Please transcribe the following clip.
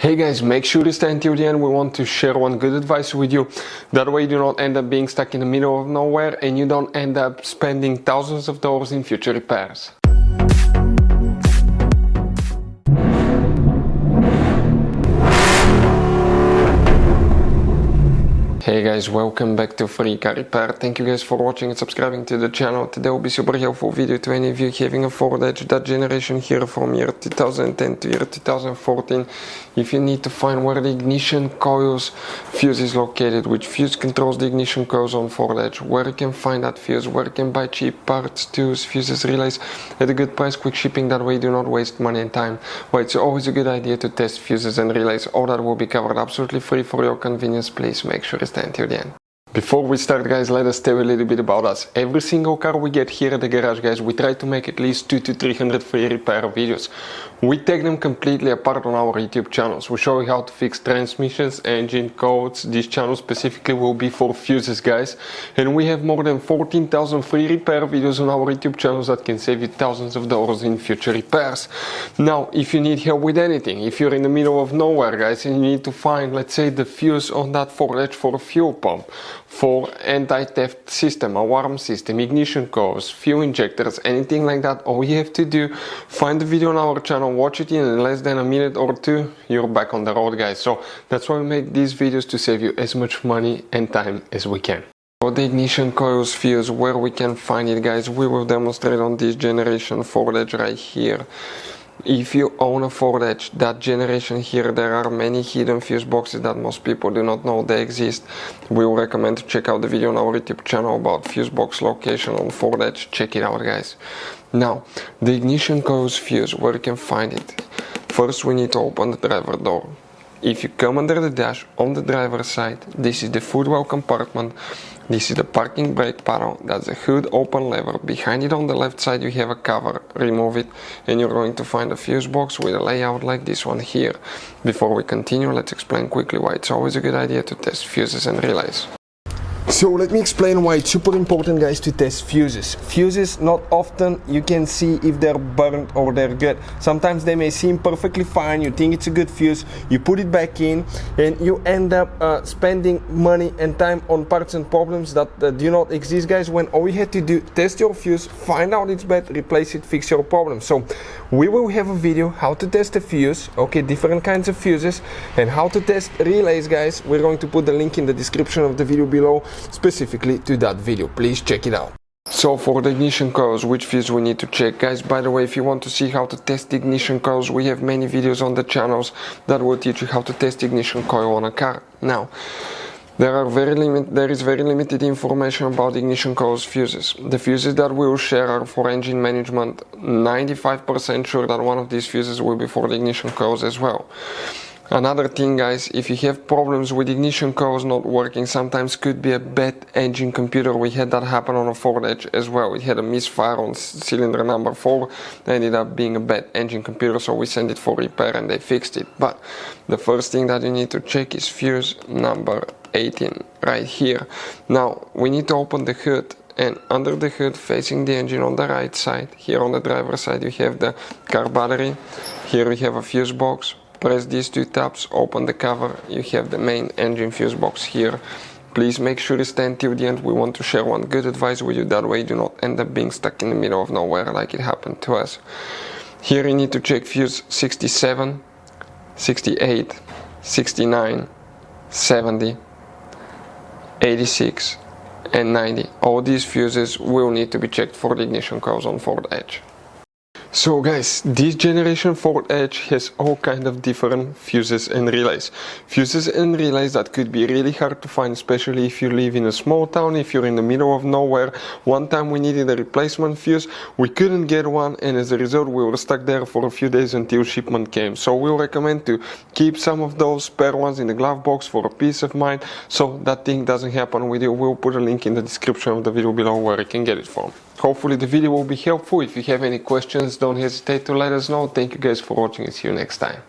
Hey guys, make sure to stay until the end. We want to share one good advice with you. That way you do not end up being stuck in the middle of nowhere and you don't end up spending thousands of dollars in future repairs. Hey guys, welcome back to Free Car Repair. Thank you guys for watching and subscribing to the channel. Today will be super helpful video to any of you having a Ford Edge, that generation here from year 2010 to year 2014. If you need to find where the ignition coils fuse is located, which fuse controls the ignition coils on Ford Edge, where you can find that fuse, where you can buy cheap parts, tools, fuses, relays at a good price, quick shipping, that way you do not waste money and time. Well, it's always a good idea to test fuses and relays. All that will be covered absolutely free for your convenience. Please make sure to stay until the end. Before we start, guys, let us tell you a little bit about us. Every single car we get here at the garage, guys, we try to make at least 200 to 300 free repair videos. We take them completely apart on our YouTube channels. We show you how to fix transmissions, engine codes. This channel specifically will be for fuses, guys. And we have more than 14,000 free repair videos on our YouTube channels that can save you thousands of dollars in future repairs. Now, if you need help with anything, if you're in the middle of nowhere, guys, and you need to find, let's say, the fuse on that Ford Edge for a fuel pump, for anti-theft system, alarm system, ignition coils, fuel injectors, anything like that, all you have to do, find the video on our channel, watch it in less than a minute or two, you're back on the road, guys. So that's why we make these videos, to save you as much money and time as we can. For the ignition coils fuse, where we can find it, guys, we will demonstrate on this generation Ford Edge right here. If you own a Ford Edge, that generation here, there are many hidden fuse boxes that most people do not know they exist. We will recommend to check out the video on our YouTube channel about fuse box location on Ford Edge. Check it out, guys. Now, the ignition coils fuse, where you can find it. First, we need to open the driver door. If you come under the dash on the driver's side, this is the footwell compartment. This is the parking brake panel. That's the hood open lever. Behind it on the left side you have a cover. Remove it and you're going to find a fuse box with a layout like this one here. Before we continue, let's explain quickly why it's always a good idea to test fuses and relays. So let me explain why it's super important, guys, to test fuses. Fuses, not often you can see if they're burnt or they're good. Sometimes they may seem perfectly fine, you think it's a good fuse, you put it back in and you end up spending money and time on parts and problems that do not exist, guys, when all you had to do, test your fuse, find out it's bad, replace it, fix your problem. So we will have a video how to test a fuse, okay, different kinds of fuses, and how to test relays, guys. We're going to put the link in the description of the video below, specifically to that video. Please check it out. So for the ignition coils, which fuse we need to check, guys? By the way, if you want to see how to test ignition coils, we have many videos on the channels that will teach you how to test ignition coil on a car. Now, there is very limited information about ignition coils fuses. The fuses that we will share are for engine management. 95% sure that one of these fuses will be for the ignition coils as well. Another thing, guys, if you have problems with ignition coils not working, sometimes could be a bad engine computer. We had that happen on a Ford Edge as well. We had a misfire on cylinder number 4, ended up being a bad engine computer, so we sent it for repair and they fixed it. But the first thing that you need to check is fuse number 18 right here. Now we need to open the hood, and under the hood, facing the engine on the right side, here on the driver's side, you have the car battery. Here we have a fuse box. Press these two tabs, open the cover, you have the main engine fuse box here. Please make sure to stay until the end. We want to share one good advice with you, that way you do not end up being stuck in the middle of nowhere like it happened to us. Here you need to check fuse 67, 68, 69, 70, 86 and 90. All these fuses will need to be checked for the ignition coils on Ford Edge. So guys, this generation Ford Edge has all kind of different fuses and relays. Fuses and relays that could be really hard to find, especially if you live in a small town, if you're in the middle of nowhere. One time we needed a replacement fuse, we couldn't get one, and as a result we were stuck there for a few days until shipment came. So we'll recommend to keep some of those spare ones in the glove box for a peace of mind, so that thing doesn't happen with you. We'll put a link in the description of the video below where you can get it from. Hopefully the video will be helpful. If you have any questions, don't hesitate to let us know. Thank you guys for watching and see you next time.